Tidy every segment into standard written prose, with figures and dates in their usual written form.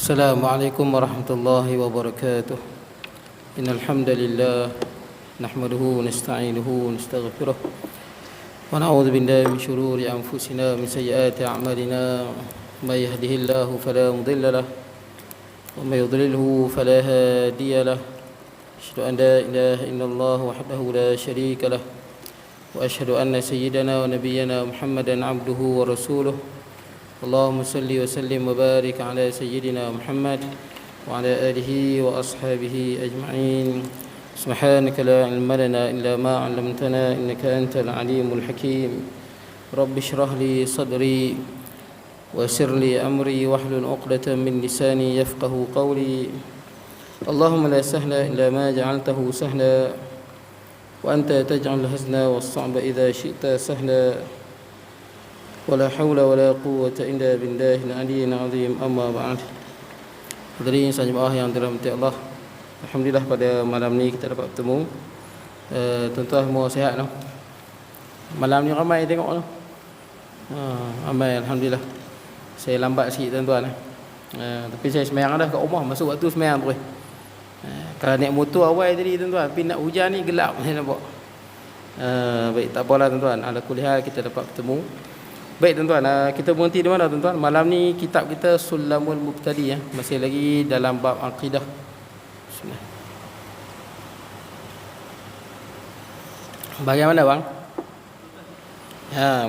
السلام عليكم ورحمة الله وبركاته. إن الحمد لله نحمده ونستعينه ونستغفره ونعوذ بالله من شرور أنفسنا ومن سيئات أعمالنا. من يهده الله فلا مضل له ومن يضلله فلا هادي له. أشهد أن لا إله إلا الله وحده لا شريك له وأشهد أن سيدنا ونبينا محمدا عبده ورسوله. اللهم صل وسلم وبارك على سيدنا محمد وعلى آله وأصحابه أجمعين. سبحانك لا علم لنا إلا ما علمتنا إنك أنت العليم الحكيم. رب اشرح لي صدري ويسر لي أمري واحلل عقدة من لساني يفقه قولي. اللهم لا سهل إلا ما جعلته سهلا وأنت تجعل الحزن والصعب إذا شئت سهلا. ولا حول ولا قوة إلا بالله العلي العظيم. أما بعد. Hadirin jemaah yang dirahmati Allah, alhamdulillah pada malam ni kita dapat bertemu. Tuan-tuan semua sihat tak? Malam ni ramai tengok tu. Ramai alhamdulillah. Saya lambat sikit tuan-tuan. Tapi saya sembahyang dah kat rumah, masuk waktu sembahyang terus. Kalau naik motor awal tadi tuan-tuan, tapi nak hujan ni gelap saya nampak. Baik, tak apalah tuan-tuan. Ala kulli hal kita dapat bertemu. Baik tuan-tuan, kita berhenti di mana tuan-tuan? Malam ni kitab kita Sulamul Mubtadi ya. Masih lagi dalam bab akidah. Bismillah. Bagaimana bang?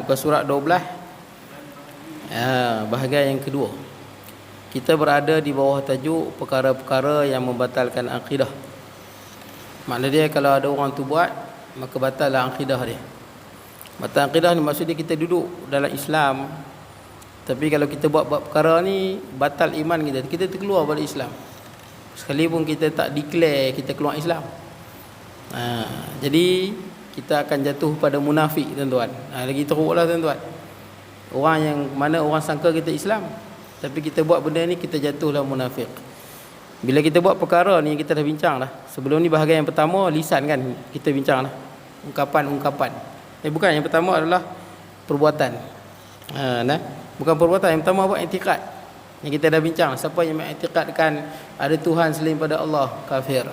Muka surat 12. Bahagian yang kedua. Kita berada di bawah tajuk perkara-perkara yang membatalkan akidah. Makna dia kalau ada orang tu buat, maka batallah akidah dia. Batal akidah ni maksudnya kita duduk dalam Islam, tapi kalau kita buat perkara ni batal iman kita, kita terkeluar dari Islam. Sekalipun kita tak declare kita keluar Islam. Jadi kita akan jatuh pada munafik tuan-tuan. Lagi teruklah tuan-tuan. Orang yang mana orang sangka kita Islam, tapi kita buat benda ni kita jatuhlah munafik. Bila kita buat perkara ni kita dah bincang dah. Sebelum ni bahagian yang pertama lisan kan kita bincang dah. Ungkapan-ungkapan. Bukan, yang pertama adalah perbuatan. Bukan perbuatan, yang pertama apa? I'tikad. Yang kita dah bincang, siapa yang mengiktikadkan ada Tuhan selain pada Allah, kafir.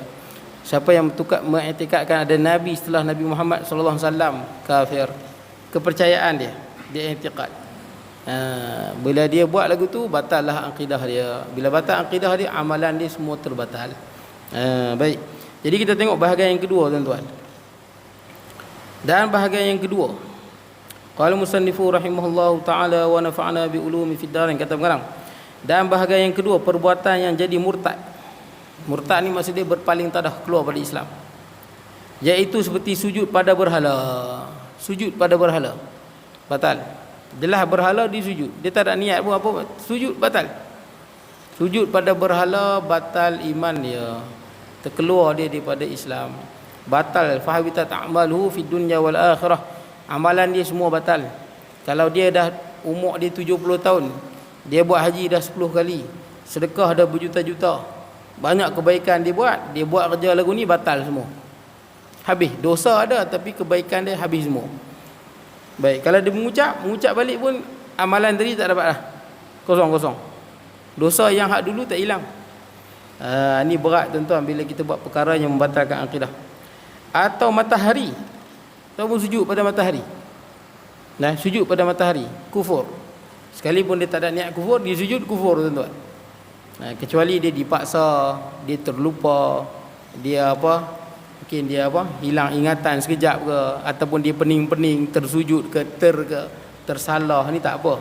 Siapa yang mengiktikadkan ada nabi setelah Nabi Muhammad sallallahu alaihi wasallam, kafir. Kepercayaan dia i'tikad. Bila dia buat lagu tu, batallah akidah dia. Bila batal akidah dia, amalan dia semua terbatal. Baik. Jadi kita tengok bahagian yang kedua tuan-tuan. Dan bahagian yang kedua, qala musannifu rahimahullahu taala wa nafa'ana bi ulumi fid darin, kata pengarang. Dan bahagian yang kedua, perbuatan yang jadi murtad. Murtad ni maksud dia berpaling tadah, keluar dari Islam. Iaitu seperti sujud pada berhala. Sujud pada berhala batal. Jelas berhala dia sujud, dia tak ada niat pun apa, sujud batal. Sujud pada berhala batal iman dia, terkeluar dia daripada Islam. Batal fahabita ta'maluhu fid dunya wal akhirah. Amalan dia semua batal. Kalau dia dah umur dia 70 tahun, dia buat haji dah 10 kali, sedekah dah berjuta-juta, banyak kebaikan dia buat kerja lagu ni, batal semua. Habis. Dosa ada tapi kebaikan dia habis semua. Baik, kalau dia mengucap balik pun amalan tadi tak dapat dah. Kosong. Dosa yang hak dulu tak hilang. Ni berat tuan-tuan bila kita buat perkara yang membatalkan akidah. Atau matahari, ataupun sujud pada matahari. Sujud pada matahari, kufur. Sekalipun dia tak ada niat kufur, dia sujud kufur tuan-tuan. Kecuali dia dipaksa, dia terlupa, dia mungkin dia hilang ingatan sekejap ke, ataupun dia pening-pening tersujud ke, tersalah, ni tak apa.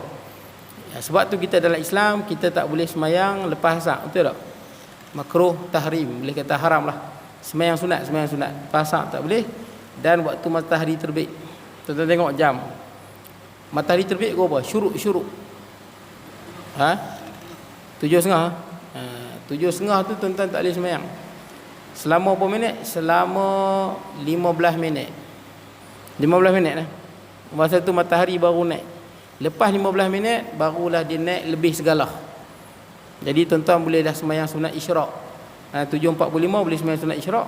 Sebab tu kita dalam Islam kita tak boleh semayang lepas asar, betul tak? Makruh tahrim, boleh kata haram lah. Semayang sunat, pasang tak boleh. Dan waktu matahari terbit, tuan-tuan tengok jam, matahari terbit ke apa? Syuruk 7.30. 7.30 tu tuan-tuan tak boleh semayang. Selama berapa minit? Selama 15 minit. 15 minit lah. Masa tu matahari baru naik. Lepas 15 minit barulah dia naik lebih segala. Jadi tuan-tuan boleh dah semayang sunat isyraq. 7.45 boleh semayang sunat isyraq.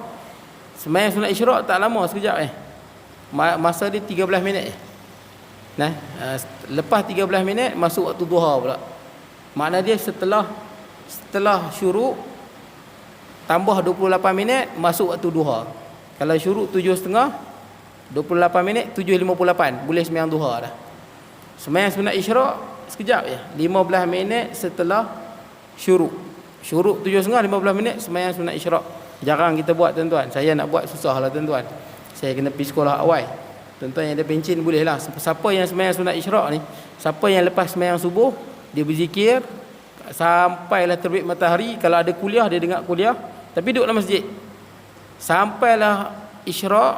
Semayang sunat isyraq tak lama, sekejap masa dia 13 minit. Lepas 13 minit masuk waktu duha pula. Makna dia setelah setelah syuruk tambah 28 minit masuk waktu duha. Kalau syuruk 7.30, 28 minit 7.58 boleh sembahyang duha dah. Sembahyang sunat isyraq sekejap je, 15 minit setelah syuruk. Syuruk 7.30, 15 minit sembahyang sunat isyraq. Jarang kita buat tuan-tuan. Saya nak buat susah lah tuan-tuan. Saya kena pergi sekolah awal. Tuan-tuan yang ada pencin boleh lah. Siapa yang sembahyang sunat isyraq ni, siapa yang lepas sembahyang subuh, dia berzikir sampailah terbit matahari. Kalau ada kuliah, dia dengar kuliah, tapi duduk dalam masjid. Sampailah isyraq,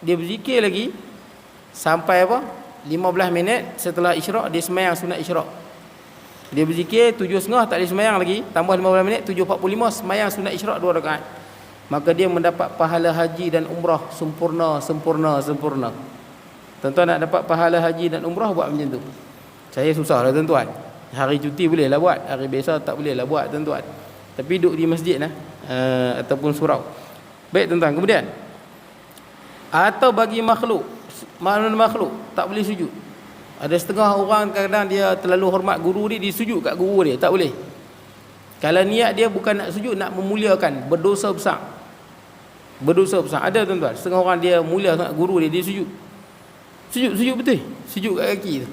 dia berzikir lagi sampai apa? 15 minit setelah isyraq dia sembahyang sunat isyraq. Dia berzikir 7.30 tak boleh sembahyang lagi, tambah 15 minit 7.45 sembahyang sunat isyraq 2 rakaat. Maka dia mendapat pahala haji dan umrah sempurna. Tuan-tuan nak dapat pahala haji dan umrah buat macam tu. Saya susah lah tuan-tuan. Hari cuti boleh lah buat, hari biasa tak boleh lah buat tuan-tuan. Tapi duduk di masjid lah ataupun surau. Baik tuan-tuan, kemudian atau bagi makhluk tak boleh sujud. Ada setengah orang kadang dia terlalu hormat guru dia sujud kat guru dia, tak boleh. Kalau niat dia bukan nak sujud, nak memuliakan, berdosa besar. Ada tuan-tuan, setengah orang dia mulia sangat guru dia sujud betul, sujud kat kaki tu.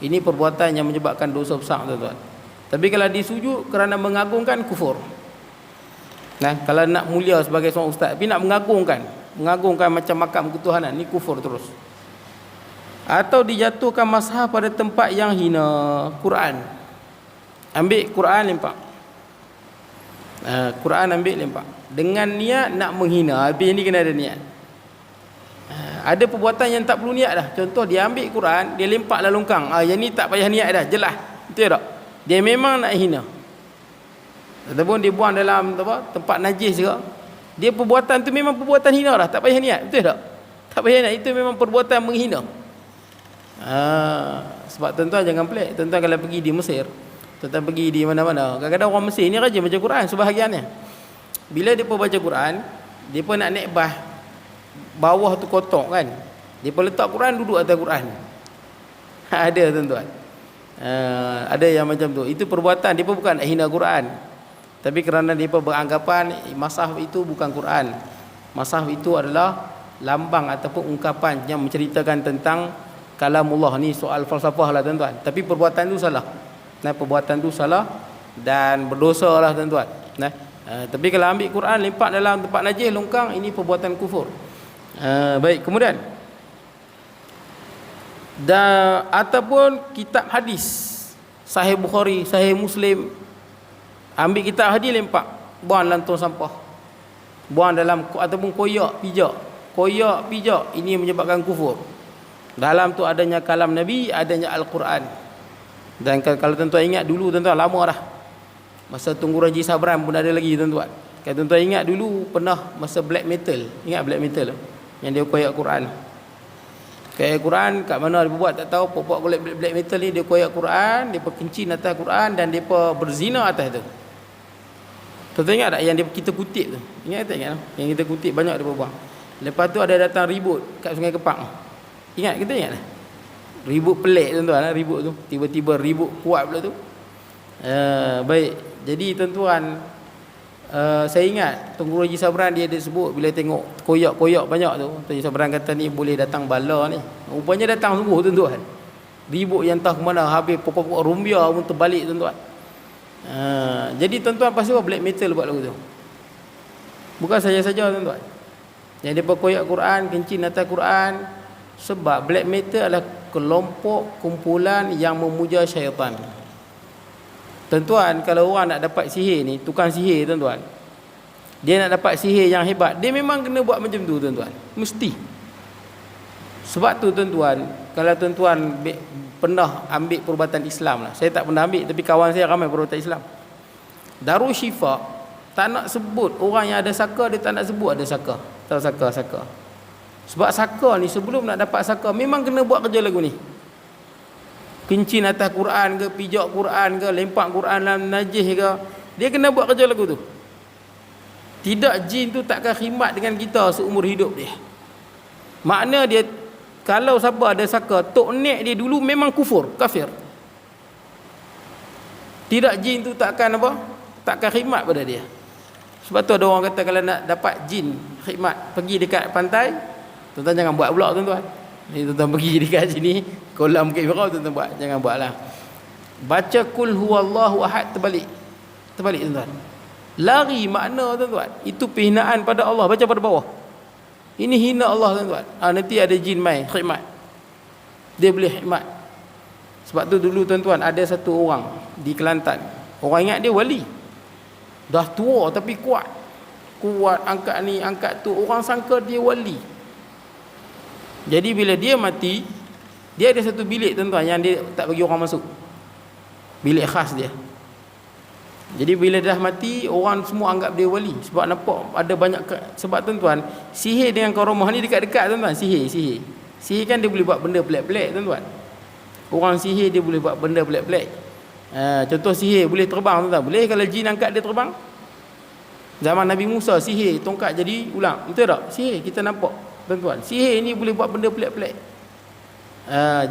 Ini perbuatan yang menyebabkan dosa besar tuan-tuan. Tapi kalau disujud kerana mengagungkan, kufur. Nah, kalau nak mulia sebagai seorang ustaz, tapi nak mengagungkan macam makam ketuhanan, ni kufur terus. Atau dijatuhkan mazhab pada tempat yang hina. Quran, ambil Quran lempak, Quran ambil lempak dengan niat nak menghina. Habis ni kena ada niat. Ada perbuatan yang tak perlu niat dah. Contoh dia ambil Quran, dia lempak lah longkang. Yang ni tak payah niat dah, jelas. Betul tak? Dia memang nak hina. Ataupun dia buang dalam tempat najis juga. Dia perbuatan tu memang perbuatan hina dah, tak payah niat. Betul tak? Tak payah niat, itu memang perbuatan menghina. Sebab tuan-tuan jangan pelik. Tuan-tuan kalau pergi di Mesir, tuan-tuan pergi di mana-mana, kadang-kadang orang Mesir ni rajin baca Quran sebahagiannya. Bila dia pun baca Quran, dia pun nak naik bas, bawah tu kotak kan, dia pun letak Quran, duduk atas Quran. Ada tuan-tuan, ada yang macam tu. Itu perbuatan dia pun bukan nak hina Quran, tapi kerana dia pun beranggapan masahaf itu bukan Quran. Masahaf itu adalah lambang ataupun ungkapan yang menceritakan tentang kalamullah. Ni soal falsafah lah tuan-tuan. Tapi perbuatan tu salah. Perbuatan tu salah dan berdosa lah tuan-tuan. Tapi kalau ambil Quran, lempak dalam tempat najis, longkang, ini perbuatan kufur. Baik, kemudian ataupun kitab hadis, Sahih Bukhari, Sahih Muslim, ambil kitab hadis, lempak, buang dalam tong sampah, buang dalam ataupun koyak pijak, ini menyebabkan kufur. Dalam tu adanya kalam Nabi, adanya Al-Quran. Dan kalau tuan-tuan ingat dulu, tuan-tuan lama dah, masa Tunku Haji Sabran pun ada lagi tuan-tuan. Kalau tuan-tuan ingat dulu pernah masa black metal, ingat black metal yang dia koyak Quran. Koyak Quran kat mana dia buat tak tahu. Pokok black metal ni dia koyak Quran, dia kencing atas Quran dan dia berzina atas tu. Tuan-tuan ingat tak yang kita kutip tu? Ingat tak ingat? Yang kita kutip banyak dia buang. Lepas tu ada datang ribut kat Sungai Kepak. Ingat, kita ingat? Ribut pelik tuan-tuan, ribut tu. Tiba-tiba ribut kuat pula tu. Baik, jadi tuan-tuan, saya ingat Tunku Haji Sabran dia ada sebut bila tengok koyak-koyak banyak tu, Tunku Haji Sabran kata ni boleh datang bala ni. Rupanya datang sungguh tuan-tuan. Ribut yang entah ke mana, habis pokok-pokok rumbia pun terbalik tuan-tuan. Jadi tuan-tuan pasti black metal buat lagu tu. Bukan saya saja tuan-tuan. Yang dia koyak Quran, kencing atas Quran. Sebab black metal adalah kelompok kumpulan yang memuja syaitan. Tuan-tuan, kalau orang nak dapat sihir ni, tukang sihir tuan-tuan, dia nak dapat sihir yang hebat, dia memang kena buat macam tu tuan-tuan. Mesti. Sebab tu tuan-tuan, kalau tuan-tuan pernah ambil perubatan Islam lah. Saya tak pernah ambil, tapi kawan saya ramai perubatan Islam. Darul Syifa tak nak sebut orang yang ada saka, dia tak nak sebut ada saka. Tahu saka. Sebab saka ni sebelum nak dapat saka memang kena buat kerja lagu ni. Kencing atas Quran ke, pijak Quran ke, lempak Quran dalam najis ke, dia kena buat kerja lagu tu. Tidak, jin tu takkan khidmat dengan kita seumur hidup dia. Makna dia, kalau siapa ada saka, tok nek dia dulu memang kufur, kafir. Tidak, jin tu takkan apa? takkan khidmat pada dia. Sebab tu ada orang kata kalau nak dapat jin khidmat, pergi dekat pantai, tuan-tuan jangan buat pula tuan-tuan. Ni tuan-tuan pergi dekat sini, kolam Bukit Firau, tuan-tuan buat, jangan buatlah. Baca kul huwallahu ahad terbalik. Terbalik tuan-tuan. Lari makna tuan-tuan, itu penghinaan pada Allah, baca pada bawah. Ini hina Allah tuan-tuan. Nanti ada jin mai khidmat. Dia boleh khidmat. Sebab tu dulu tuan-tuan ada satu orang di Kelantan. Orang ingat dia wali. Dah tua tapi kuat. Kuat angkat ni, angkat tu. Orang sangka dia wali. Jadi bila dia mati, dia ada satu bilik tuan-tuan yang dia tak bagi orang masuk. Bilik khas dia. Jadi bila dah mati, orang semua anggap dia wali. Sebab nampak ada banyak sebab tuan-tuan, sihir dengan karomah ni dekat-dekat tuan-tuan. Sihir. Sihir kan dia boleh buat benda pelik-pelik tuan-tuan. Orang sihir dia boleh buat benda pelik-pelik. Contoh sihir boleh terbang tuan-tuan. Boleh kalau jin angkat dia terbang. Zaman Nabi Musa sihir tongkat jadi ulang. Betul tak? Sihir kita nampak tuan-tuan. Sihir ni boleh buat benda pelik-pelik.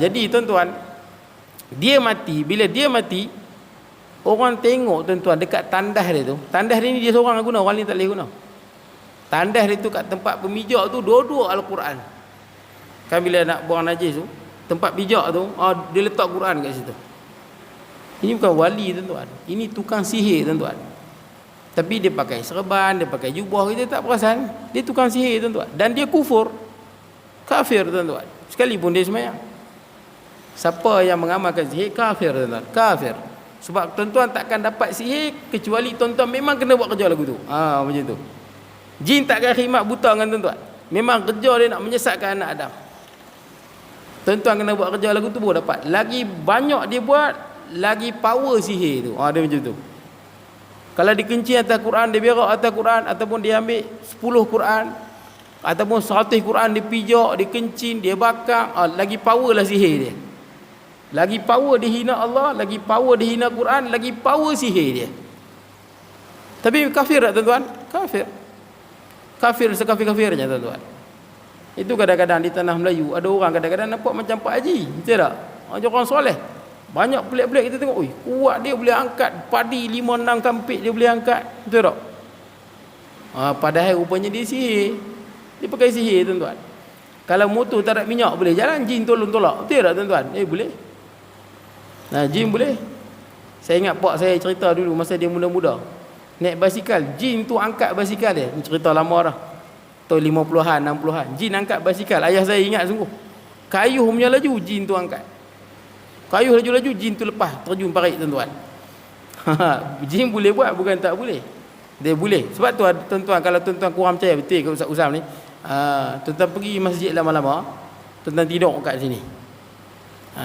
Jadi tuan-tuan, dia mati. Bila dia mati, orang tengok tuan-tuan dekat tandas dia tu. Tandas dia ni dia seorang guna, orang lain tak boleh guna. Tandas dia tu kat tempat pemijak tu dua-dua Al-Quran. Kan bila nak buang najis tu, tempat pijak tu, dia letak Quran kat situ. Ini bukan wali tuan-tuan. Ini tukang sihir tuan-tuan. Tapi dia pakai serban, dia pakai jubah, kita tak perasan. Dia tukang sihir tuan-tuan. Dan dia kufur. Kafir tuan-tuan. Sekalipun dia sembahyang. Siapa yang mengamalkan sihir, kafir tuan-tuan. Kafir. Sebab tuan-tuan takkan dapat sihir kecuali tuan-tuan memang kena buat kerja lagu tu. Macam tu. Jin takkan khidmat buta dengan tuan-tuan. Memang kerja dia nak menyesatkan anak Adam. Tuan-tuan kena buat kerja lagu tu baru dapat. Lagi banyak dia buat, lagi power sihir tu. Dia macam tu. Kalau dikenci atas Quran, dia berak atas Quran, ataupun dia ambil 10 Quran, ataupun 100 Quran, dia pijak, dia kencing, dia bakar, lagi power lah sihir dia. Lagi power dia hina Allah, lagi power dia hina Quran, lagi power sihir dia. Tapi kafir tak tuan-tuan? Kafir. Kafir sekafir-kafirnya tuan-tuan. Itu kadang-kadang di tanah Melayu ada orang kadang-kadang nampak macam Pak Haji, betul tak? Macam orang soleh. Banyak pelik-pelik kita tengok, kuat dia boleh angkat padi 5-6 kampik dia boleh angkat, betul tak? Padahal rupanya dia sihir. Dia pakai sihir tuan-tuan. Kalau motor tak ada minyak boleh jalan, jin tolong tolak, betul tak tuan-tuan? Boleh. Jin boleh. Saya ingat pak saya cerita dulu masa dia muda-muda. Naik basikal, jin tu angkat basikal dia. Ini cerita lama dah. Tahun 50-an, 60-an. Jin angkat basikal. Ayah saya ingat sungguh. Kayuh punya laju, jin tu angkat. Kayuh laju-laju, jin tu lepas terjun parit tuan-tuan. Jin boleh buat, bukan tak boleh. Dia boleh. Sebab tu tuan-tuan, kalau tuan-tuan kurang percaya betul ke Ustaz Uzam ni, tuan-tuan pergi masjid lama-lama, tuan-tuan tidur kat sini.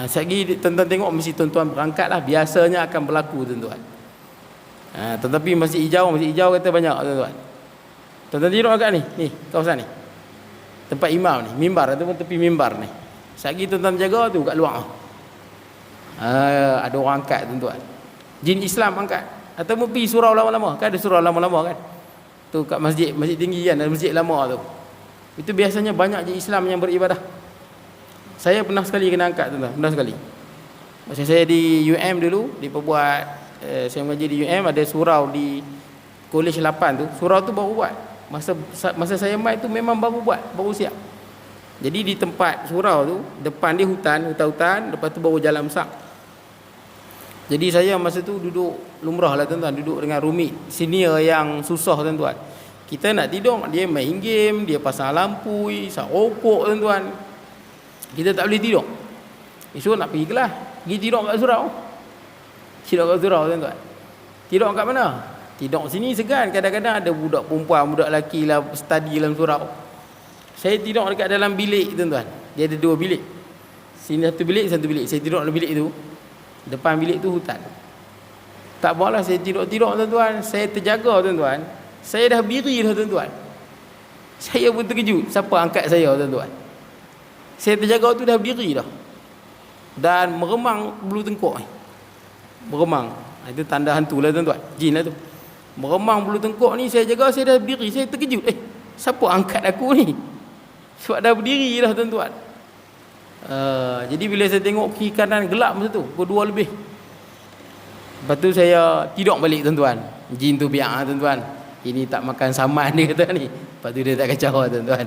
Sekali tuan-tuan tengok mesti tuan-tuan berangkat lah. Biasanya akan berlaku tuan-tuan. Tetapi masjid hijau kata banyak tuan-tuan. Tuan-tuan tidur kat ni, kawasan ni. Tempat imam ni, mimbar ataupun tepi mimbar ni. Sekali tuan-tuan jaga tu kat luar. Ada orang angkat tuan-tuan. Jin Islam angkat. Ataupun pergi surau lama-lama. Kan ada surau lama-lama kan. Tu kat masjid tinggi kan, ada masjid lama tu. Itu biasanya banyak jin Islam yang beribadah. Saya pernah sekali kena angkat tuan-tuan. Pernah sekali. Masa saya di UM dulu, diperbuat saya mengaji di UM, ada surau di Kolej 8 tu. Surau tu baru buat. Masa saya mai tu memang baru buat, baru siap. Jadi di tempat surau tu, depan dia hutan-hutan, lepas tu baru jalan besar. Jadi saya masa tu duduk lumrah lah tuan-tuan, duduk dengan rumit senior yang susah tuan-tuan. Kita nak tidur, dia main game, dia pasang lampu, isap rokok tuan-tuan. Kita tak boleh tidur. Esok nak pergi kelas, pergi tidur kat surau. Tidur kat surau tuan-tuan. Tidur kat mana? Tidur sini segan. Kadang-kadang ada budak perempuan, budak lelaki lah study dalam surau. Saya tidur dekat dalam bilik tuan-tuan. Dia ada 2 bilik. Sini satu bilik, satu bilik. Saya tidur dalam bilik tu. Depan bilik tu hutan. Tak apalah saya tidur-tidur tuan-tuan. Saya terjaga tuan-tuan. Saya dah berdiri dah tuan-tuan. Saya pun terkejut. Siapa angkat saya tuan-tuan? Saya terjaga tu dah berdiri dah. Dan meremang bulu tengkuk ni. Meremang. Itu tanda hantu lah tuan-tuan. Jin lah tu. Meremang bulu tengkuk ni saya jaga, saya dah berdiri. Saya terkejut. Siapa angkat aku ni? Sebab dah berdiri dah tuan-tuan. Jadi bila saya tengok kiri kanan gelap masa tu, pukul 2 lebih. Lepas tu saya tidur balik tuan-tuan. Jin tu biar tuan-tuan. Ini tak makan saman dia kata ni. Lepas tu dia tak kacau tuan-tuan.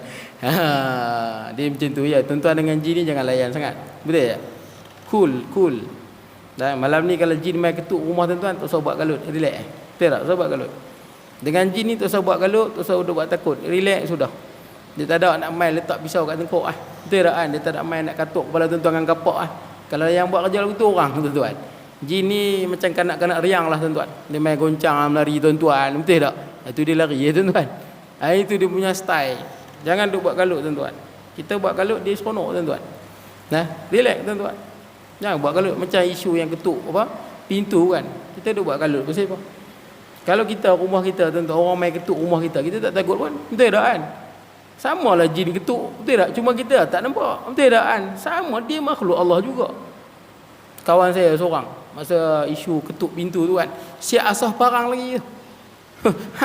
Dia macam tu ya. Tuan-tuan dengan jin ni jangan layan sangat. Betul tak? Cool. Dan malam ni kalau jin main ketuk rumah tuan-tuan, tak usah buat galut, relax. Betul tak? Tak usah buat galut. Dengan jin ni tak usah buat galut, tak usah buat takut. Relax sudah. Dia tak ada nak main letak pisau kat tengkok Betul tak kan? Dia tak nak main nak katuk kepala tuan-tuan dengan kapak Kalau yang buat kerja lagu tu orang tuan-tuan. Jin ni macam kanak-kanak riang lah tuan-tuan. Dia main goncang melari tuan-tuan. Betul tak? Itu dia lari tuan-tuan. Itu dia punya style. Jangan duk buat galut tuan-tuan. Kita buat galut dia seronok tuan-tuan. Relax tuan-tuan. Jangan buat galut macam isu yang ketuk pintu kan. Kita duk buat galut pasal apa? Kalau kita rumah kita tuan-tuan, orang main ketuk rumah kita tak takut pun. Betul tak kan? Sama lah jin ketuk. Betul tak? Cuma kita tak nampak. Betul tak kan? Sama, dia makhluk Allah juga. Kawan saya seorang, masa isu ketuk pintu tu kan, siap asah parang lagi.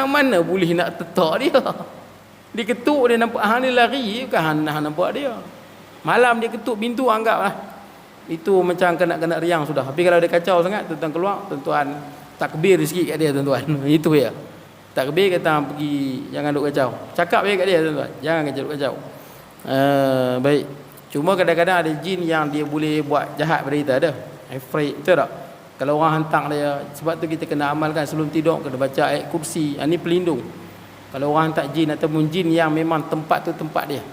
Mana boleh nak tetak dia? Dia ketuk, dia nampak hang ni lari, bukan hang nampak dia. Malam dia ketuk pintu, anggaplah itu macam kena riang sudah. Tapi kalau dia kacau sangat, tuan-tuan keluar, tuan-tuan takbir sikit kat dia tuan-tuan. Itu ya. Takbir kata pergi, jangan duk kacau. Cakap je kat dia tuan-tuan, jangan kacau. Baik. Cuma kadang-kadang ada jin yang dia boleh buat jahat pada kita ada. Afraid, betul tak? Kalau orang hantar dia, sebab tu kita kena amalkan sebelum tidur, kena baca ayat kursi. Ini pelindung. Kalau orang hantar jin ataupun jin yang memang tempat tu tempat dia.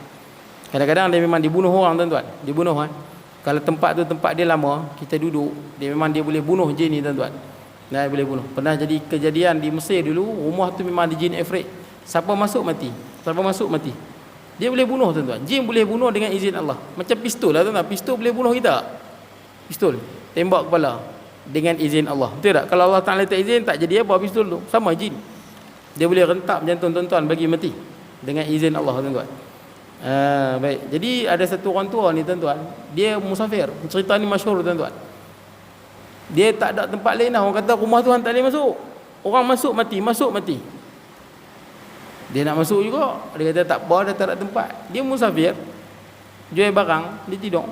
Kadang-kadang dia memang dibunuh orang tuan-tuan. Dibunuh Kalau tempat tu tempat dia lama, kita duduk, dia memang dia boleh bunuh jin ni tuan-tuan. Boleh bunuh. Pernah jadi kejadian di Mesir dulu, rumah tu memang ada jin Ifrit. Siapa masuk mati. Dia boleh bunuh tuan-tuan. Jin boleh bunuh dengan izin Allah. Macam pistol lah tuan-tuan. Pistol boleh bunuh kita. Pistol tembak kepala dengan izin Allah. Betul tak? Kalau Allah Ta'ala tak izin, tak jadi apa pistol tu. Sama jin. Dia boleh rentak jantung tuan-tuan bagi mati dengan izin Allah tuan-tuan. Baik. Jadi ada satu orang tua ni tuan-tuan, dia musafir. Cerita ni masyhur tuan-tuan. Dia tak ada tempat lain lah. Orang kata rumah Tuhan tak boleh masuk. Orang masuk mati. Dia nak masuk juga. Dia kata tak apa, dia tak ada tempat. Dia musafir, jual barang, dia tidur.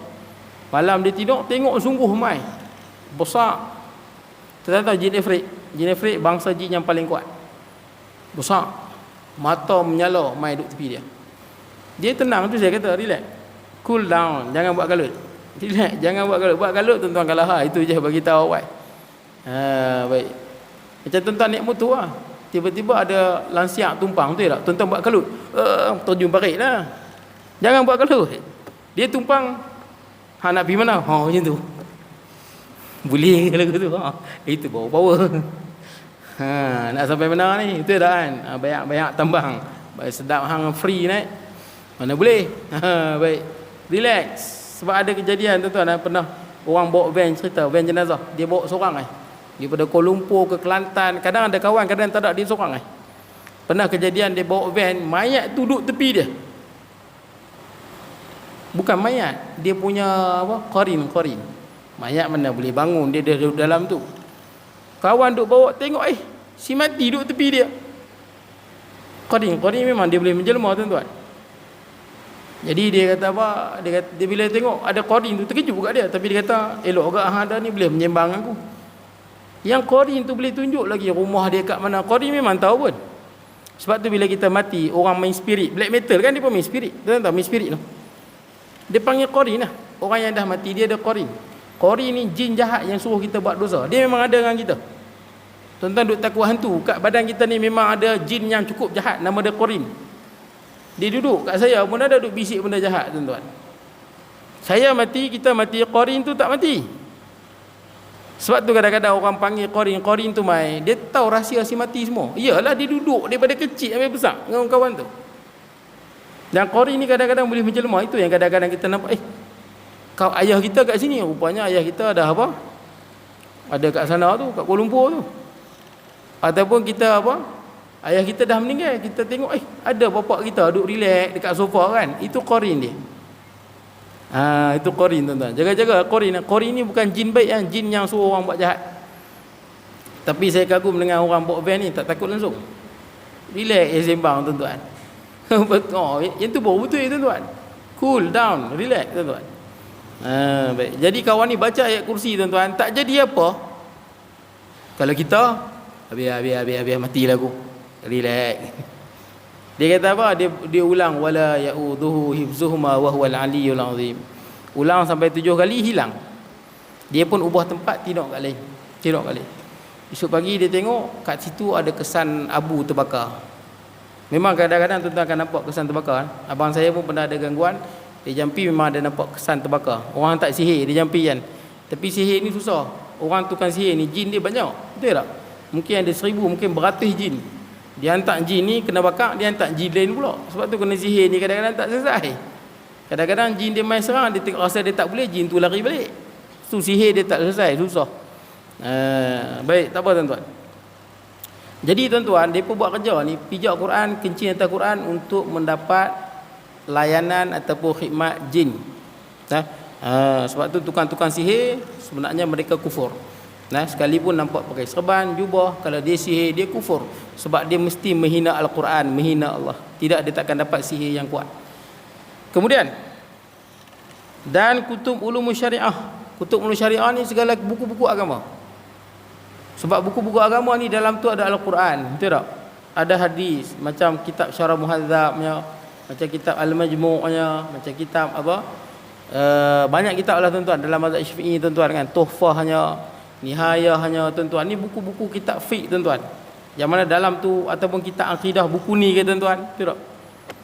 Malam dia tidur, tengok sungguh mai besar. Ternyata jin Ifrit bangsa jin yang paling kuat. Besar. Mata menyala mai duduk tepi dia. Dia tenang tu, saya kata relax. Cool down, jangan buat galut. Relax, jangan buat galut. Buat galut tuan-tuan kalah itu je bagi tahu awak. Baik. Macam tuan-tuan naik motor tiba-tiba ada lansiak tumpang, betul tak? Tuan-tuan buat galut. Terjun parit lah. Jangan buat galut. Dia tumpang, hang nak pergi mana? Macam tu. Boleh lagu tu. Itu bawa power. Nak sampai mana ni? Betul tak kan? Banyak tambang. Baik sedap hang free naik. Mana boleh? Baik. Relax. Sebab ada kejadian tuan-tuan, pernah orang bawa van, cerita van jenazah, dia bawa seorang daripada Kuala Lumpur ke Kelantan. Kadang ada kawan, kadang tak ada, dia seorang Pernah kejadian dia bawa van, mayat tu duduk tepi dia. Bukan mayat, dia punya qarin. Mayat mana boleh bangun, dia duduk dalam tu. Kawan duk bawa, tengok si mati duduk tepi dia. Qarin memang dia boleh menjelma tuan-tuan. Jadi dia kata dia bila tengok ada qarin tu, terkejut juga dia. Tapi dia kata, elok agak ada ni boleh menyembang aku. Yang qarin tu boleh tunjuk lagi rumah dia kat mana. Qarin memang tahu pun. Sebab tu bila kita mati, orang main spirit, black metal kan, dia pun main spirit. Tuan-tuan main spirit tu, dia panggil qarin lah. Orang yang dah mati, dia ada qarin. Qarin ni jin jahat yang suruh kita buat dosa. Dia memang ada dengan kita. Tuan-tuan duk takut hantu, kat badan kita ni memang ada jin yang cukup jahat, nama dia qarin. Dia duduk kat saya pun ada duduk bisik benda jahat tuan-tuan. Saya mati, kita mati, qarin tu tak mati. Sebab tu kadang-kadang orang panggil qarin tu mai, dia tahu rahsia si mati semua. Iyalah, dia duduk daripada kecil sampai besar dengan kawan tu. Dan qarin ni kadang-kadang boleh menjelma. Itu yang kadang-kadang kita nampak, kau ayah kita kat sini, rupanya ayah kita dah ada kat sana tu, kat Kuala Lumpur tu. Ataupun kita ayah kita dah meninggal, kita tengok ada bapak kita duduk relax dekat sofa kan. Itu qarin dia. Itu qarin tuan-tuan. Jaga-jaga qarin. Qarin ni bukan jin baik jin yang suruh orang buat jahat. Tapi saya kagum dengan orang bawa van ni, tak takut langsung. Relax sembang tuan-tuan. Betul. Yang tu baru betul tuan-tuan. Cool down, relax tuan-tuan. Baik. Jadi kawan ni baca ayat kursi tuan-tuan, tak jadi apa. Kalau kita Habis matilah aku. Relax. Dia kata apa? Dia ulang wala ya'udhuhu hifzuhuma wa huwal aliyyul azim. Ulang sampai 7 kali hilang. Dia pun ubah tempat tidur kat lain. Tidur kat lain. Esok pagi dia tengok kat situ ada kesan abu terbakar. Memang kadang-kadang tuan-tuan akan nampak kesan terbakar. Abang saya pun pernah ada gangguan. Dia jampi memang ada nampak kesan terbakar. Orang tak sihir dia jampi kan. Tapi sihir ni susah. Orang tukang sihir ni jin dia banyak. Betul tak? Mungkin ada 1000, mungkin beratus jin. Dia hantar jin ni kena bakar, dia hantar jin lain pula. Sebab tu kena sihir ni kadang-kadang tak selesai. Kadang-kadang jin dia main serang, dia rasa dia tak boleh, jin tu lari balik. Tu sihir dia tak selesai, susah. Baik, tak apa tuan-tuan. Jadi tuan-tuan, mereka buat kerja ni, pijak Quran, kencing atas Quran untuk mendapat layanan ataupun khidmat jin. Sebab tu tukang-tukang sihir sebenarnya mereka kufur. Sekalipun nampak pakai serban, jubah, kalau dia sihir dia kufur. Sebab dia mesti menghina Al-Quran, menghina Allah. Tidak, dia takkan dapat sihir yang kuat. Kemudian, dan kutub ulum syariah. Kutub ulum syariah ni segala buku-buku agama. Sebab buku-buku agama ni dalam tu ada Al-Quran, betul tak? Ada hadis, macam kitab Syarah Muhadzabnya, macam kitab Al-Majmu'nya, macam kitab apa? Banyak kitab lah tuan-tuan dalam mazhab Syafi'i tuan-tuan kan. Tuhfahnya, Nihayahnya tuan-tuan. Ni buku-buku kitab fiqh tuan-tuan. Yang mana dalam tu ataupun kitab akidah buku ni ke tuan-tuan, betul tak?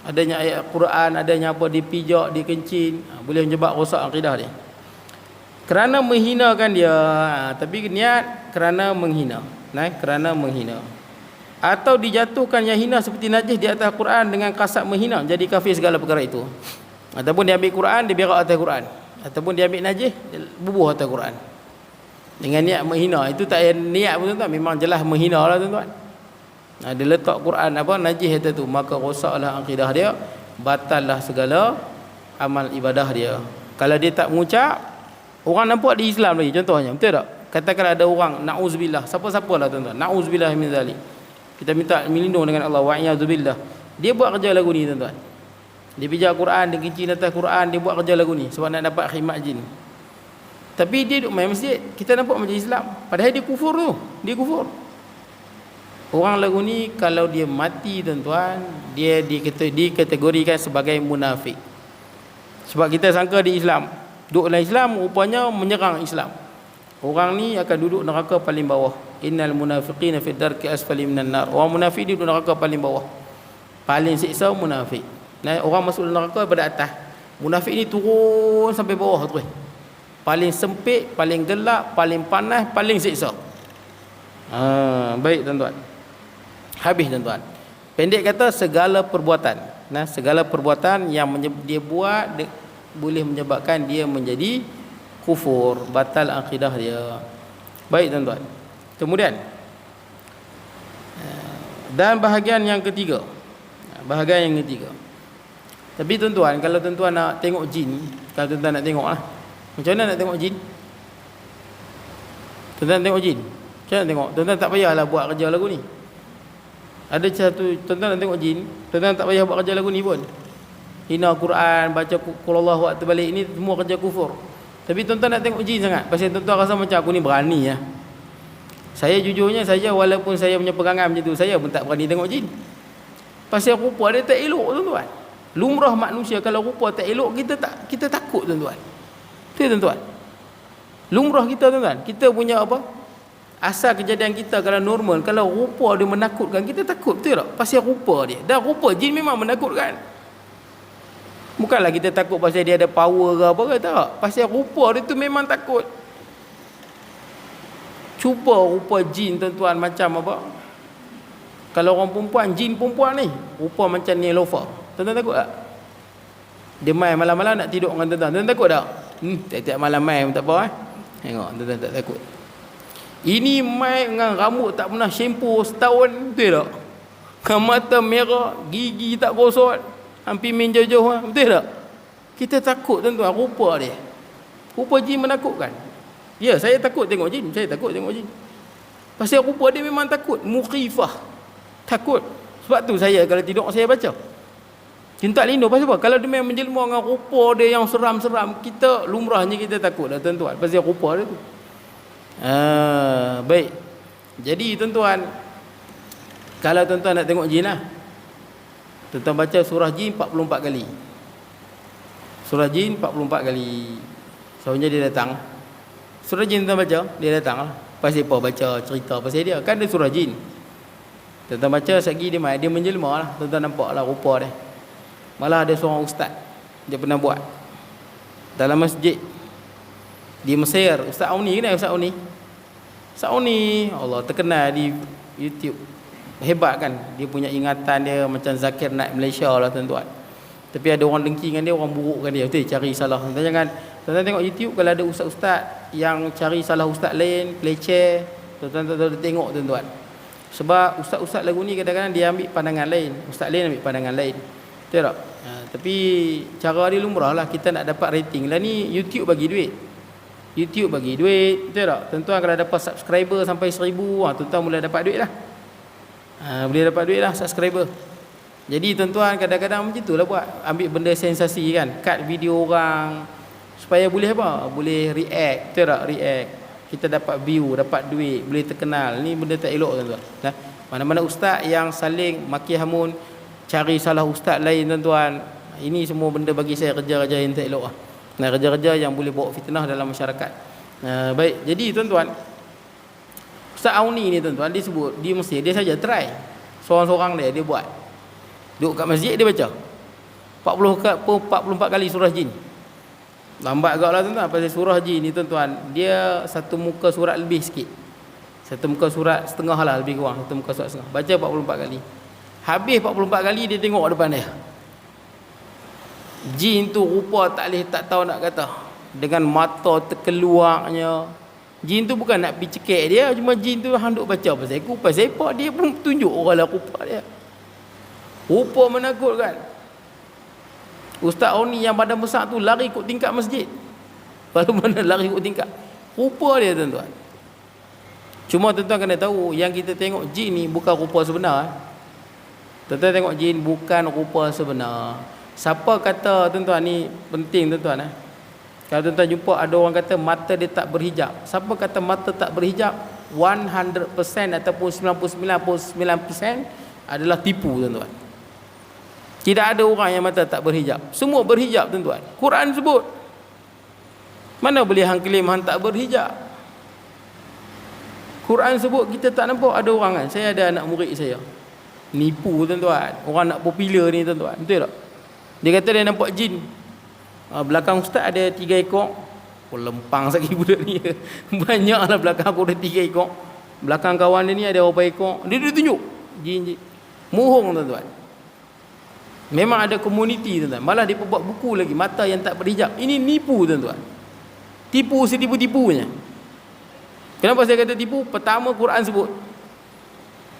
Adanya ayat Quran, adanya apa dipijak, dikencing, boleh menyebab rosak akidah dia. Kerana menghinakan dia, tapi niat kerana menghina. Kerana menghina. Atau dijatuhkan yang hina seperti najis di atas Quran dengan kasar menghina, jadi kafir segala perkara itu. Ataupun dia ambil Quran, dia berak atas Quran. Ataupun dia ambil najis, dia bubuh atas Quran. Dengan niat menghina. Itu tak ada niat pun tuan-tuan, memang jelas menghina lah tuan-tuan. Dia letak Quran apa najis atas tu, maka rosaklah akidah dia, batallah segala amal ibadah dia. Kalau dia tak mengucap, orang nampak di Islam lagi contohnya, betul tak? Katakan ada orang na'uzubillah, siapa-siapa lah tuan-tuan, na'uzubillah min zalik. Kita minta melindung dengan Allah, wa'iyadzubillah. Dia buat kerja lagu ni tuan-tuan. Dia pijak Quran, dia kencing atas Quran, dia buat kerja lagu ni sebab nak dapat khidmat jin. Tapi dia duduk main masjid, kita nampak macam Islam. Padahal dia kufur tu, dia kufur. Orang lagu ni kalau dia mati tuan-tuan, dia dikategorikan sebagai munafik. Sebab kita sangka di Islam, duduk dalam Islam rupanya menyerang Islam. Orang ni akan duduk neraka paling bawah. Innal munafiqina fi darki asfali minan nar. Orang munafik dia duduk neraka paling bawah. Paling siksa munafik. Orang masuk neraka daripada atas. Munafik ni turun sampai bawah terus. Paling sempit, paling gelap, paling panas, paling siksa. Baik tuan-tuan. Habis tuan-tuan. Pendek kata segala perbuatan. Segala perbuatan yang dia buat boleh menyebabkan dia menjadi kufur, batal akidah dia. Baik tuan-tuan. Kemudian dan bahagian yang ketiga. Bahagian yang ketiga. Tapi tuan-tuan, kalau tuan-tuan nak tengok jin, kalau tuan-tuan nak tengok lah, macam mana nak tengok jin? Tuan-tuan tengok jin, macam mana tengok? Tuan-tuan tak payahlah buat kerja lagu ni. Ada satu, tuan-tuan nak tengok jin, tuan-tuan tak payah buat kerja lagu ni pun. Hina Quran, baca Qulallahu waktu balik, ini semua kerja kufur. Tapi tuan-tuan nak tengok jin sangat, pasal tuan-tuan rasa macam aku ni berani lah. Saya jujurnya, saya walaupun saya punya pegangan macam tu, saya pun tak berani tengok jin. Pasal rupa dia tak elok tuan-tuan. Lumrah manusia kalau rupa tak elok, kita takut tuan-tuan. Betul tuan-tuan. Lumrah kita tuan-tuan. Kita punya apa? Asal kejadian kita kalau normal, kalau rupa dia menakutkan, kita takut, betul tak? Pasal rupa dia. Dan rupa jin memang menakutkan. Bukanlah kita takut pasal dia ada power ke apa ke, tak. Pasal rupa dia tu memang takut. Cuba rupa jin tuan-tuan macam apa? Kalau orang perempuan, jin perempuan ni rupa macam Nilofa. Tuan-tuan takut tak? Dia main malam-malam nak tidur dengan tuan-tuan. Tuan-tuan takut tak? Tiap-tiap malam main pun tak apa Tengok, tuan-tuan tak takut. Ini main dengan rambut tak pernah shampoo setahun, betul tak? Dengan mata merah, gigi tak gosok, hampir main jauh-jauh, betul tak? Kita takut tuan-tuan, rupa dia. Rupa jin menakutkan. Ya, saya takut tengok jin. Saya takut tengok jin. Pasal rupa dia memang takut. Mukhifah. Takut. Sebab tu saya kalau tidur saya baca. Cinta lindung. Pasal apa? Kalau dia memang menjelma dengan rupa dia yang seram-seram, kita lumrahnya kita takut dah tuan-tuan. Pasal rupa dia tu. Baik. Jadi tuan-tuan, kalau tuan-tuan nak tengok jin lah, tuan-tuan baca surah jin 44 kali. Surah jin 44 kali. Soalnya dia datang. Surah jin tuan baca, dia datang lah. Pasal apa baca cerita pasal dia? Kan dia surah jin. Tuan-tuan baca sekali dia mai, dia menjelma lah. Tuan-tuan nampak lah rupa dia. Malah ada seorang ustaz, dia pernah buat dalam masjid di Mesir. Ustaz Auni, kenal Ustaz Auni? Ustaz Auni, Allah, terkenal di YouTube. Hebat kan? Dia punya ingatan dia macam Zakir Naik Malaysia lah tuan-tuan. Tapi ada orang dengki dengan dia, orang burukkan dia. Betul, cari salah. Tuan-tuan tengok YouTube, kalau ada ustaz-ustaz yang cari salah ustaz lain, peleceh, tuan-tuan tengok tuan-tuan. Sebab ustaz-ustaz lagu ni kadang-kadang dia ambil pandangan lain, ustaz lain ambil pandangan lain. Betul tak? Tapi cara dia lumrah lah, kita nak dapat rating lah ni. YouTube bagi duit, YouTube bagi duit, betul tak? Tuan-tuan kalau dapat subscriber sampai 1000, tuan-tuan mula dapat duit lah. Boleh dapat duit lah subscriber. Jadi tuan-tuan kadang-kadang macam tu lah buat, ambil benda sensasi kan, cut video orang supaya boleh apa? Boleh react, betul tak? React, kita dapat view, dapat duit, boleh terkenal. Ni benda tak elok tuan-tuan. Mana-mana ustaz yang saling maki hamun, cari salah ustaz lain tuan-tuan, ini semua benda bagi saya kerja-kerja yang tak elok lah. Kerja-kerja yang boleh bawa fitnah dalam masyarakat. Baik, jadi tuan-tuan, Ustaz Auni ni tuan-tuan, dia sebut di Mesir, dia saja try seorang-seorang dia buat, duduk kat masjid dia baca 44 kali surah jin. Lambat agak lah tuan-tuan, pasal surah jin ni tuan-tuan, dia satu muka surat lebih sikit, satu muka surat setengah lah, lebih kurang satu muka surat setengah. Baca 44 kali. Habis 44 kali dia tengok depan dia, jin tu rupa tak tahu nak kata, dengan mata terkeluarnya. Jin tu bukan nak pergi cekik dia, cuma jin tu handuk baca pasal aku, pasal apa dia pun tunjuk orang lah rupa dia. Rupa menakutkan. Ustaz Auni yang badan besar tu lari ikut tingkap masjid. Lalu mana lari ikut tingkap? Rupa dia tuan-tuan. Cuma tuan-tuan kena tahu, yang kita tengok jin ni bukan rupa sebenar. Tuan-tuan tengok jin bukan rupa sebenar. Siapa kata tuan-tuan ni penting tuan-tuan Kalau tuan-tuan jumpa ada orang kata mata dia tak berhijab. Siapa kata mata tak berhijab? 100% ataupun 99.9% adalah tipu tuan-tuan. Tidak ada orang yang mata tak berhijab. Semua berhijab tuan-tuan. Quran sebut. Mana boleh hang klaim hang tak berhijab? Quran sebut, kita tak nampak. Ada orang kan, saya ada anak murid saya, nipu tuan-tuan. Orang nak popular ni tuan-tuan, betul tak? Dia kata dia nampak jin. Belakang ustaz ada 3 ekor. Lempang sakit budak ni. Banyaklah belakang aku ada 3 ekor. Belakang kawan dia ni ada berapa ekor. Dia tunjuk jin. Mohong tuan-tuan. Memang ada komuniti tuan-tuan. Malah dia buat buku lagi, mata yang tak berhijab. Ini nipu tuan-tuan. Tipu setipu-tipunya. Kenapa saya kata tipu? Pertama Quran sebut,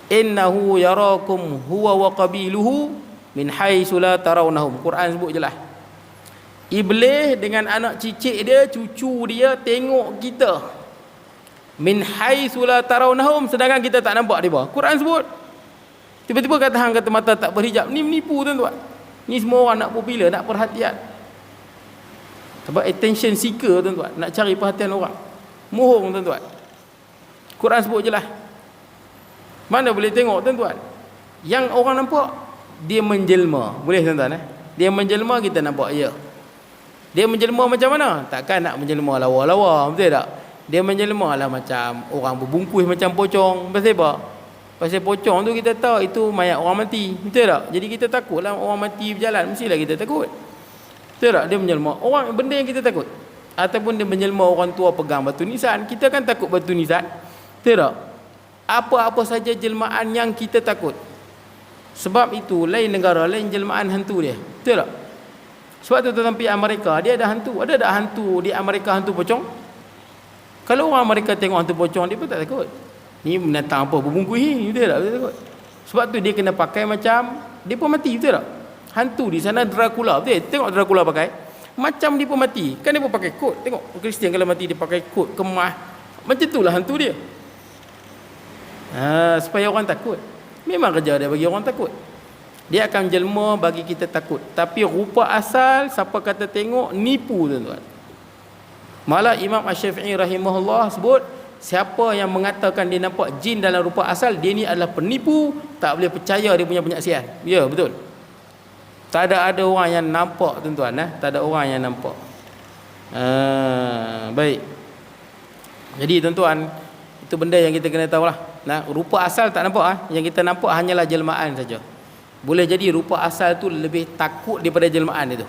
innahu yarakum huwa wa qabiluhu min haitsu la tarawnahum. Quran sebut jelas. Iblis dengan anak cicit dia, cucu dia tengok kita. Min haitsu la tarawnahum, sedangkan kita tak nampak dia. Quran sebut. Tiba-tiba kata hang kata mata tak berhijab. Ni menipu tuan-tuan. Ni semua orang nak popular, nak perhatian. Sebab attention seeker tuan-tuan, nak cari perhatian orang. Mohong tuan-tuan. Quran sebut jelas. Mana boleh tengok tuan-tuan? Yang orang nampak, dia menjelma. Boleh tuan-tuan Dia menjelma, kita nampak ya. Dia menjelma macam mana? Takkan nak menjelma lawa-lawa, betul tak? Dia menjelma lah macam orang berbungkus macam pocong. Pasal apa? Pasal pocong tu kita tahu itu mayat orang mati, betul tak? Jadi kita takut lah orang mati berjalan, mestilah kita takut. Betul tak? Dia menjelma orang, benda yang kita takut. Ataupun dia menjelma orang tua pegang batu nisan, kita kan takut batu nisan. Betul tak? Apa-apa saja jelmaan yang kita takut. Sebab itu lain negara, lain jelmaan hantu dia. Betul tak? Sebab tu tuan-tuan pergi Amerika, dia ada hantu. Ada tak hantu di Amerika, hantu pocong? Kalau orang Amerika tengok hantu pocong, dia pun tak takut. Ni binatang apa berbungkus ni, betul tak? Betul takut. Sebab tu dia kena pakai macam dia pun mati, betul tak? Hantu di sana Dracula, betul? Tengok Dracula pakai macam dia pun mati. Kan dia pun pakai kot. Tengok Kristian kalau mati dia pakai kot, kemas. Macam itulah hantu dia. Supaya orang takut. Memang kerja dia bagi orang takut. Dia akan jelma bagi kita takut. Tapi rupa asal, siapa kata tengok, nipu tuan-tuan. Malah Imam Asy-Syafi'i rahimahullah sebut, siapa yang mengatakan dia nampak jin dalam rupa asal, dia ni adalah penipu, tak boleh percaya dia punya penyaksian. Ya, betul. Tak ada orang yang nampak, tuan-tuan. Tak ada orang yang nampak. Baik. Jadi tuan-tuan, itu benda yang kita kena tahu lah. Rupa asal tak nampak. Yang kita nampak hanyalah jelmaan saja. Boleh jadi rupa asal tu lebih takut daripada jelmaan itu.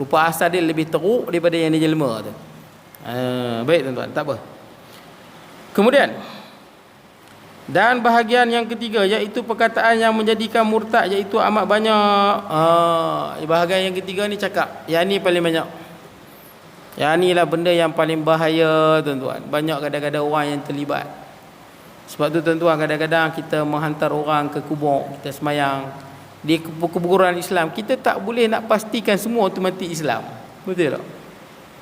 Rupa asal dia lebih teruk daripada yang dia jelma tu. Baik tuan-tuan, tak apa. Kemudian, dan bahagian yang ketiga, iaitu perkataan yang menjadikan murtad, iaitu amat banyak. Bahagian yang ketiga ni cakap, yang ni paling banyak. Yang ni lah benda yang paling bahaya, tuan-tuan. Banyak kadang-kadang orang yang terlibat. Sebab tu tuan-tuan, kadang-kadang kita menghantar orang ke kubur, kita semayang di kuburan Islam, kita tak boleh nak pastikan semua tu mati Islam. Betul tak?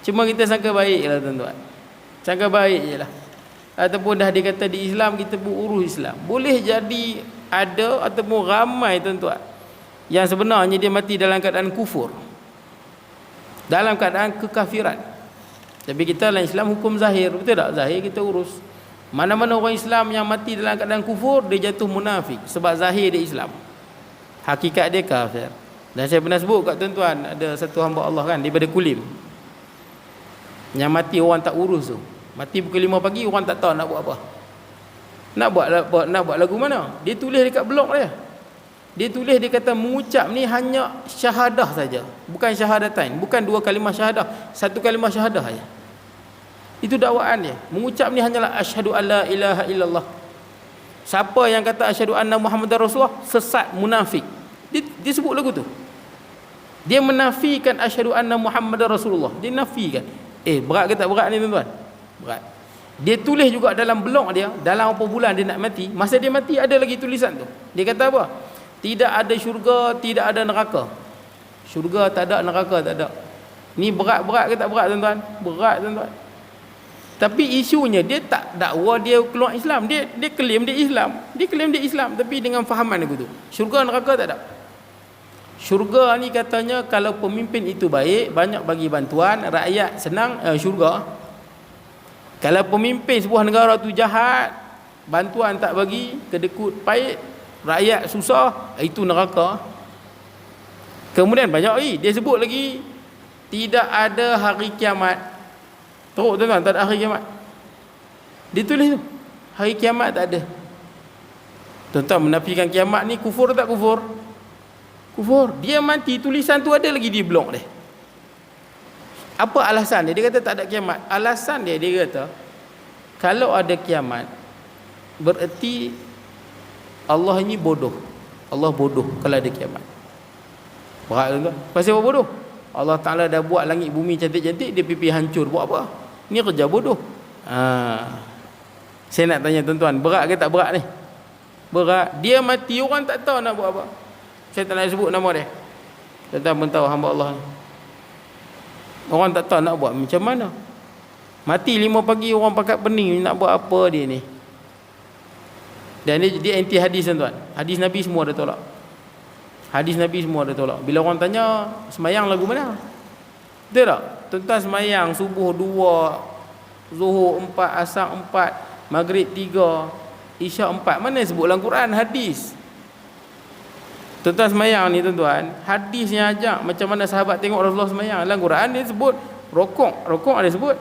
Cuma kita sangka baik lah, tuan-tuan. Sangka baik je lah. Ataupun dah dikata di Islam, kita pun urus Islam. Boleh jadi ada ataupun ramai, tuan-tuan, yang sebenarnya dia mati dalam keadaan kufur, dalam keadaan kekafiran. Tapi kita dalam Islam hukum zahir. Betul tak? Zahir kita urus. Mana-mana orang Islam yang mati dalam keadaan kufur, dia jatuh munafik. Sebab zahir dia Islam, hakikat dia kafir. Dan saya pernah sebut kat tuan-tuan, ada satu hamba Allah kan, daripada Kulim, yang mati orang tak urus tu. Mati pukul 5 pagi, orang tak tahu nak buat apa. Nak buat lagu mana? Dia tulis dekat blog dia. Dia tulis, dia kata mengucap ni hanya syahadah saja. Bukan syahadatain. Bukan 2 kalimah syahadah. 1 kalimah syahadah saja. Itu dakwaan dia. Mengucap ni hanyalah asyhadu alla ilaha illallah. Siapa yang kata asyhadu anna Muhammadar Rasulullah, sesat, munafik. Dia sebut lagu tu. Dia menafikan asyhadu anna Muhammadar Rasulullah. Dia nafikan. Berat ke tak berat ni, tuan-tuan? Berat. Dia tulis juga dalam blog dia, dalam berapa bulan dia nak mati, masa dia mati ada lagi tulisan tu. Dia kata apa? Tidak ada syurga, tidak ada neraka. Syurga tak ada, neraka tak ada. Ni berat ke tak berat, tuan-tuan? Berat, tuan-tuan. Tapi isunya dia tak dakwa dia keluar Islam. Dia claim dia Islam. Dia claim dia Islam, tapi dengan fahaman aku tu. Syurga neraka tak ada. Syurga ni katanya kalau pemimpin itu baik, banyak bagi bantuan, rakyat senang, syurga. Kalau pemimpin sebuah negara tu jahat, bantuan tak bagi, kedekut pahit, rakyat susah, itu neraka. Kemudian banyak lagi, dia sebut lagi, tidak ada hari kiamat. Teruk, tuan-tuan, tak ada hari kiamat. Dia tulis tu, hari kiamat tak ada. Tuan-tuan, menafikan kiamat ni kufur tak kufur? Kufur. Dia mati, tulisan tu ada lagi di blog dia. Apa alasan dia? Dia kata tak ada kiamat. Alasan dia kata, kalau ada kiamat, bererti Allah ini bodoh. Allah bodoh kalau ada kiamat. Berat, tuan-tuan. Pasal apa bodoh? Allah Ta'ala dah buat langit bumi cantik-cantik, dia pipi hancur. Buat apa? Ni kerja bodoh. Saya nak tanya tuan-tuan, berat ke tak berat ni? Berat. Dia mati, orang tak tahu nak buat apa. Saya tak nak sebut nama dia. Tuan-tuan pun tahu hamba Allah ni. Orang tak tahu nak buat macam mana. Mati 5 pagi, orang pakat pening, nak buat apa dia ni. Dan dia anti hadis, tuan-tuan. Hadis Nabi semua dia tolak. Hadis Nabi semua dia tolak. Bila orang tanya, semayang lagu mana? Betul tak? Tuan-tuan semayang subuh 2, zuhur 4, asar 4, maghrib 3, isyak 4. Mana sebut dalam Quran? Hadis. Tuan-tuan semayang ni, tuan-tuan, hadis yang ajak macam mana sahabat tengok Rasulullah semayang. Dalam Quran dia sebut rokok ada sebut,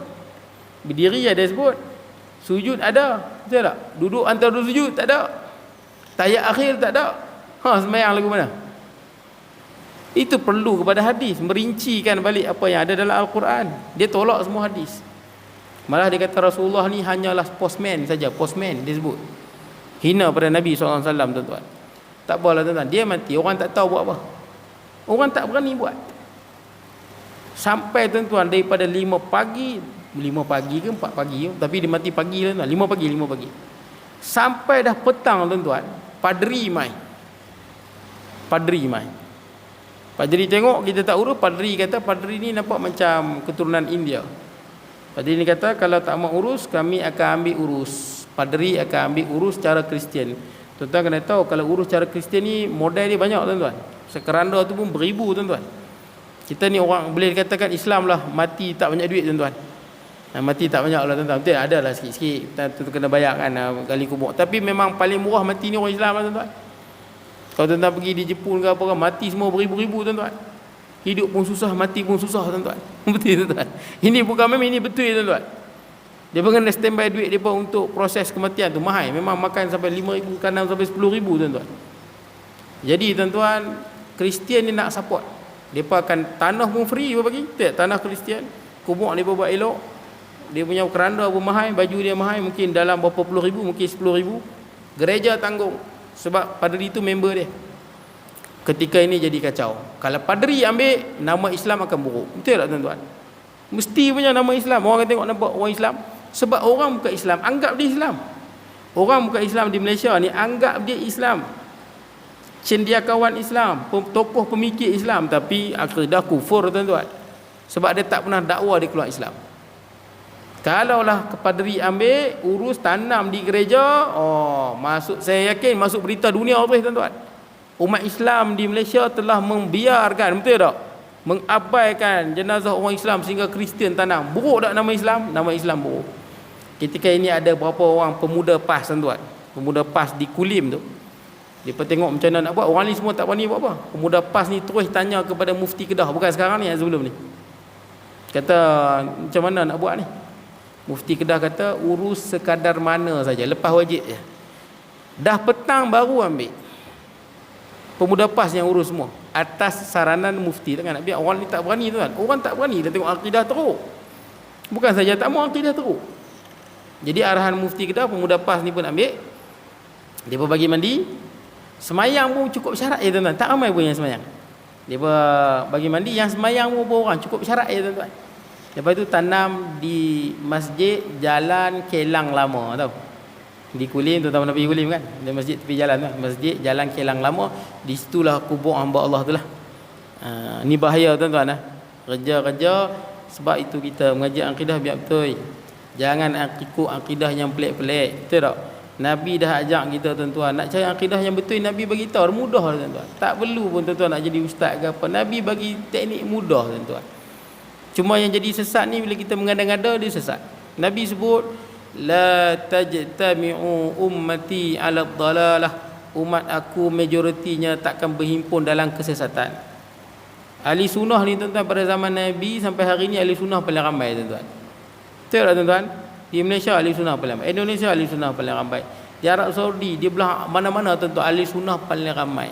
berdiri ada sebut, sujud ada, betul tak? Duduk antara dua sujud tak ada, tahiyat akhir tak ada. Semayang lagu mana? Itu perlu kepada hadis, merincikan balik apa yang ada dalam Al-Quran. Dia tolak semua hadis. Malah dia kata Rasulullah ni hanyalah postman saja. Postman dia sebut. Hina pada Nabi SAW, tuan-tuan. Tak apalah, tuan-tuan. Dia mati, orang tak tahu buat apa. Orang tak berani buat. Sampai, tuan-tuan, daripada 5 pagi ke 4 pagi, tapi dia mati pagi, tuan-tuan. 5 pagi. Sampai dah petang, tuan-tuan, padri mai. Padri tengok, kita tak urus. Padri kata, padri ni nampak macam keturunan India. Padri ni kata, kalau tak mau urus, kami akan ambil urus. Padri akan ambil urus cara Kristian. Tuan-tuan kena tahu, kalau urus cara Kristian ni, model dia banyak, tuan-tuan. Sekeranda tu pun beribu, tuan-tuan. Kita ni orang boleh dikatakan Islam lah, mati tak banyak duit, tuan-tuan. Mati tak banyak lah tuan-tuan. Betul, ada lah sikit-sikit. Tu kena bayar kan gali kubur. Tapi memang paling murah mati ni orang Islam lah tuan-tuan. Kalau tuan-tuan pergi di Jepun ke apa kan, mati semua beribu-ribu tuan-tuan. Hidup pun susah, mati pun susah tuan-tuan. Betul tuan-tuan. Ini bukan memang ini betul tuan-tuan. Dia kena standby duit dia untuk proses kematian tu mahal. Memang makan sampai 5,000 kadang sampai 10,000 tuan-tuan. Jadi tuan-tuan, Kristian ni nak support. Depa akan tanah pun free bagi. Tanah Kristian, kubur dia buat elok. Dia punya keranda pun mahal, baju dia mahal, mungkin dalam berapa puluh ribu, mungkin 10,000. Gereja tanggung sebab padri itu member dia. Ketika ini jadi kacau. Kalau padri ambil, nama Islam akan buruk. Betul tak tuan-tuan? Mesti punya nama Islam. Orang akan tengok nampak orang Islam. Sebab orang bukan Islam, anggap dia Islam. Orang bukan Islam di Malaysia ni anggap dia Islam. Cendekiawan Islam, tokoh pemikir Islam, tapi akidah kufur tuan-tuan. Sebab dia tak pernah dakwa dia keluar Islam. Kalaulah kepadri ambil urus tanam di gereja, masuk, saya yakin masuk berita dunia terus tuan-tuan. Umat Islam di Malaysia telah membiarkan, betul tak? Mengabaikan jenazah orang Islam sehingga Kristian tanam. Buruk tak nama Islam? Nama Islam buruk. Ketika ini ada berapa orang pemuda PAS tuan-tuan. Pemuda PAS di Kulim tu. Dia tengok macam mana nak buat. Orang ni semua tak berani buat apa. Pemuda PAS ni terus tanya kepada Mufti Kedah. Bukan sekarang ni, yang sebelum ni. Kata macam mana nak buat ni? Mufti Kedah kata urus sekadar mana saja, lepas wajib je. Dah petang baru ambil. Pemuda PAS yang urus semua atas saranan mufti. Takkan nak biar orang ni tak berani tuan. Orang tak berani dah tengok akidah teruk. Bukan saja tak mau akidah teruk. Jadi arahan Mufti Kedah, pemuda PAS ni pun ambil. Dia pun bagi mandi. Semayang pun cukup syarat je tuan-tuan. Tak ramai pun yang semayang. Dia pun bagi mandi, yang semayang pun berapa orang, cukup syarat je tuan-tuan. Lepas tu tanam di masjid Jalan Kelang Lama, tahu? Di Kulim, tuan-tuan pernah pergi Kulim kan? Di masjid tepi jalan tu, masjid Jalan Kelang Lama. Di situlah kubur hamba Allah tu lah. Ni bahaya tuan-tuan. Kerja-kerja, sebab itu kita mengaji akidah biar betul. Jangan ikut akidah yang pelik-pelik, betul tak? Nabi dah ajak kita tuan-tuan, nak cari akidah yang betul, Nabi bagi tahu mudah tuan-tuan. Tak perlu pun tuan-tuan nak jadi ustaz ke apa. Nabi bagi teknik mudah tuan-tuan. Cuma yang jadi sesat ni bila kita mengada-ngada, dia sesat. Nabi sebut la tajtami'u ummati 'ala dhalalah. Umat aku majoritinya takkan berhimpun dalam kesesatan. Ahli sunnah ni tuan-tuan, pada zaman Nabi sampai hari ni ahli sunnah paling ramai tuan-tuan. Betul tak tuan-tuan? Di Malaysia ahli sunnah paling ramai. Indonesia ahli sunnah paling ramai. Di Arab Saudi, di belah mana-mana tuan-tuan, ahli sunnah paling ramai.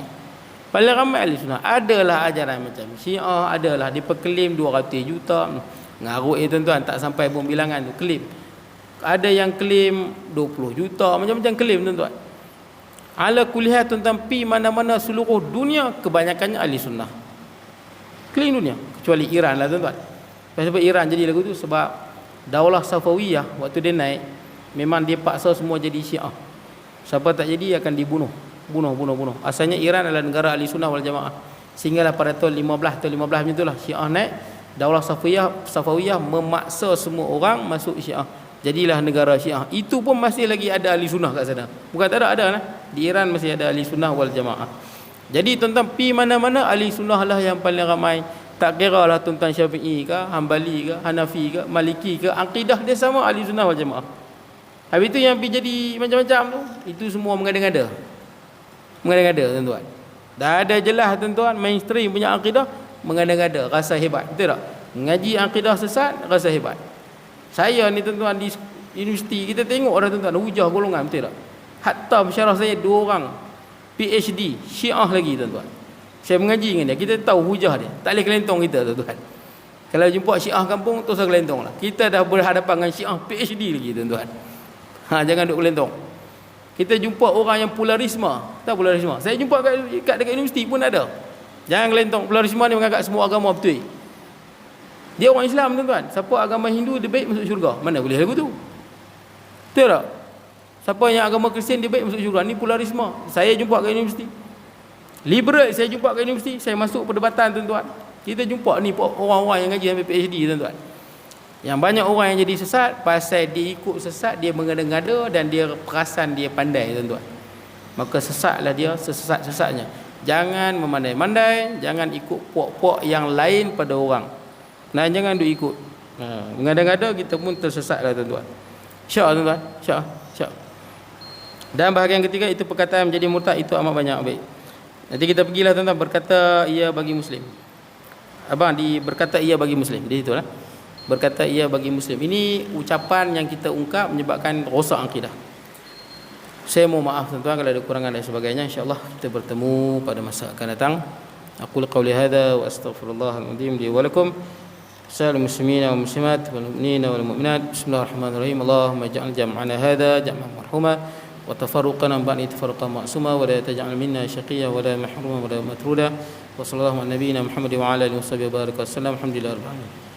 Paling ramai ahli sunnah. Adalah ajaran macam Syiah, adalah diperklaim 200 juta. Ngarut tuan-tuan, tak sampai pun bilangan tu klaim. Ada yang klaim 20 juta, macam-macam klaim tuan-tuan. Ala kulihat tuan-tuan, pi mana-mana seluruh dunia kebanyakannya ahli sunnah. Klaim dunia, kecuali Iran lah tuan-tuan. Sebab Iran jadi lagu tu sebab Daulah Safawiyah waktu dia naik, memang dia paksa semua jadi Syiah. Siapa tak jadi akan dibunuh. Bunuh. Asalnya Iran adalah negara ahli sunnah wal jamaah. Sehinggalah pada tahun 15 macam itulah Syiah naik. Daulah Safawiyah memaksa semua orang masuk Syiah. Jadilah negara Syiah. Itu pun masih lagi ada ahli sunnah kat sana. Bukan tak ada lah. Di Iran masih ada ahli sunnah wal jamaah. Jadi tuan-tuan, pi mana-mana ahli sunnah lah yang paling ramai. Tak kira lah tuan-tuan Syafi'i ke, Hanbali ke, Hanafi ke, Maliki ke, akidah dia sama ahli sunnah wal jamaah. Habis itu yang pergi jadi macam-macam tu, itu semua mengada-ngada. Mengada-ngada tuan-tuan. Dah ada jelas tuan-tuan, mainstream punya akidah, mengada-ngada, rasa hebat. Betul tak? Mengaji akidah sesat, rasa hebat. Saya ni tuan-tuan di universiti, kita tengok orang tuan-tuan, hujah golongan, betul tak? Hatta pensyarah saya 2 orang, PhD, Syiah lagi tuan-tuan. Saya mengaji dengan dia, kita tahu hujah dia. Tak boleh kelentong kita tuan-tuan. Kalau jumpa Syiah kampung, terus kelentong lah. Kita dah berhadapan dengan Syiah PhD lagi tuan-tuan. Jangan duk kelentong. Kita jumpa orang yang polarisme. Tahu polarisme? Saya jumpa dekat universiti pun ada. Jangan kelentong. Polarisme ni menganggap semua agama betul. Dia orang Islam tuan-tuan. Siapa agama Hindu dia baik masuk syurga. Mana boleh lagu tu? Betul tak? Siapa yang agama Kristian dia baik masuk syurga. Ni polarisme. Saya jumpa kat universiti. Liberal saya jumpa kat universiti. Saya masuk perdebatan tuan-tuan. Kita jumpa ni orang-orang yang ngaji sampai PhD tuan-tuan. Yang banyak orang yang jadi sesat pasal dia ikut sesat, dia mengada-ngada dan dia perasan dia pandai tuan-tuan. Maka sesatlah dia sesat-sesatnya. Jangan memandai-mandai, jangan ikut puak-puak yang lain pada orang. Dan jangan duk ikut. Mengada-ngada kita pun tersesatlah tuan-tuan. Insya-Allah tuan-tuan, insya-Allah. Dan bahagian ketiga itu perkataan menjadi murtad itu amat banyak. Baik. Nanti kita pergilah tuan-tuan berkata ia bagi muslim. Abang berkata ia bagi muslim. Di situlah. Berkata ia bagi muslim. Ini ucapan yang kita ungkap menyebabkan rosak akidah. Saya mohon maaf tuan-tuan kalau ada kekurangan dan sebagainya. Insya-Allah kita bertemu pada masa akan datang. Aqulu qawli hadza wa astaghfirullahal azim li wa lakum. Salam muslimin wa muslimat wal mu'minina wal mu'minat. Bismillahirrahmanirrahim. Allahumma ij'al jam'ana hadza jam'an marhuma wa tafarruqana ba'da tafarruqan ma'suma wa la taj'al minna shaqiyyan wa la mahruman wa la matruda. Wa sallallahu ala nabiyyina Muhammad wa ala alihi wa sahbihi wa baraka wasallam. Alhamdulillah rabbil alamin.